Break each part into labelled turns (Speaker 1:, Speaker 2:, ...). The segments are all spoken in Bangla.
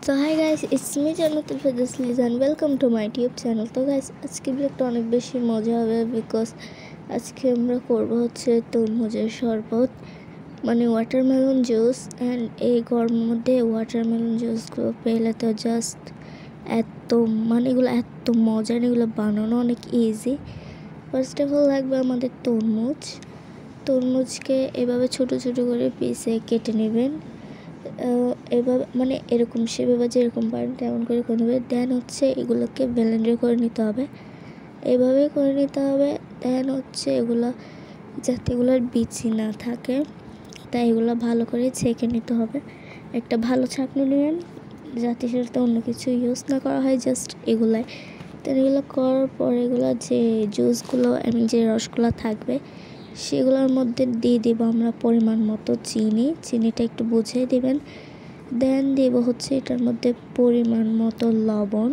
Speaker 1: So hi guys, it's me Jannatul Fadasliz and welcome to my YouTube channel. তো guys আজকে ব্লগটা অনেক বেশি মজা হবে বিকজ আজকে আমরা করব হচ্ছে তরমুজের শরবত মানে ওয়াটারমেলন জুস। অ্যান্ড এই গরমের মধ্যে ওয়াটারমেলন জুসগুলো পেলে তো জাস্ট এত এগুলো এত মজা, এগুলো বানানো অনেক ইজি। ফার্স্ট অফ অল লাগবে আমাদের তরমুজকে এভাবে ছোট ছোট করে পিসে কেটে নেবেন। এভাবে এরকম সেভাবে যেরকম পারেন তেমন করে নেবে। দেন হচ্ছে এগুলোকে ব্লেন্ডার করে নিতে হবে, এভাবে করে নিতে হবে। দেন হচ্ছে এগুলো যাতে এগুলোর বিচি না থাকে তাই এগুলো ভালো করে ছেঁকে নিতে হবে। একটা ভালো ছাঁকনি নেবেন যাতে সেটাতে অন্য কিছু ইউজ না করা হয়, জাস্ট এগুলাই। দেন এগুলো করার পর এগুলো যে জুসগুলো যে রসগুলো থাকবে সেগুলোর মধ্যে দিয়ে দেবো আমরা পরিমাণ মতো চিনিটা একটু বুঝিয়ে দেবেন। দেন দেব হচ্ছে এটার মধ্যে পরিমাণ মতো লবণ।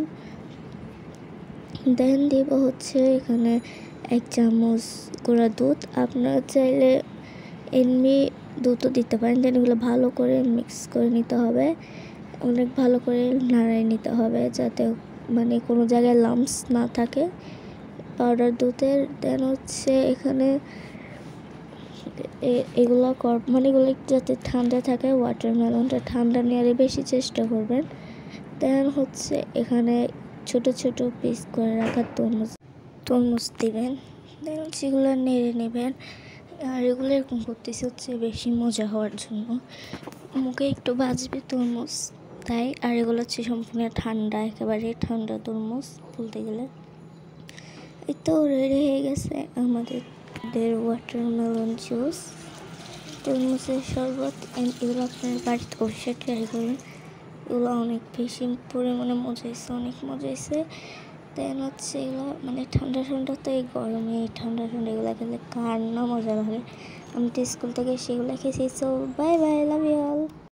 Speaker 1: দেন দেব হচ্ছে এখানে 1 চামচ গুঁড়া দুধ, আপনারা চাইলে এমনি দুধও দিতে পারেন। দেন এগুলো ভালো করে মিক্স করে নিতে হবে, অনেক ভালো করে নাড়াই নিতে হবে যাতে কোনো জায়গায় লাম্পস না থাকে পাউডার দুধের। দেন হচ্ছে এখানে এগুলো এগুলো যাতে ঠান্ডা থাকে, ওয়াটারমেলনটা ঠান্ডা নেওয়ার বেশি চেষ্টা করবেন। দেন হচ্ছে এখানে ছোট ছোট পিস করে রাখা তরমুজ দিবেন। দেন হচ্ছে এগুলো নেড়ে নেবেন। আর এগুলো এরকম করতেছি হচ্ছে বেশি মজা হওয়ার জন্য, মুখে একটু বাজবে তরমুজ তাই। আর এগুলো হচ্ছে সম্পূর্ণ ঠান্ডা, একেবারে ঠান্ডা তরমুজ বলতে গেলে। এই তো রেডি হয়ে গেছে আমাদের ওয়াটারমেলন জুস, তরমুজের শরবত। এগুলো আপনার বাড়িতে অবশ্যই ট্রাই করবেন, এগুলো অনেক বেশি পরিমাণে মজা হয়েছে, অনেক মজা হয়েছে। দেন হচ্ছে এগুলো ঠান্ডা তো এই গরমে এই ঠান্ডা এগুলো খেলে কার না মজা লাগে। আমি তো স্কুল থেকে সেগুলো খেয়েছি। So bye bye, love you all.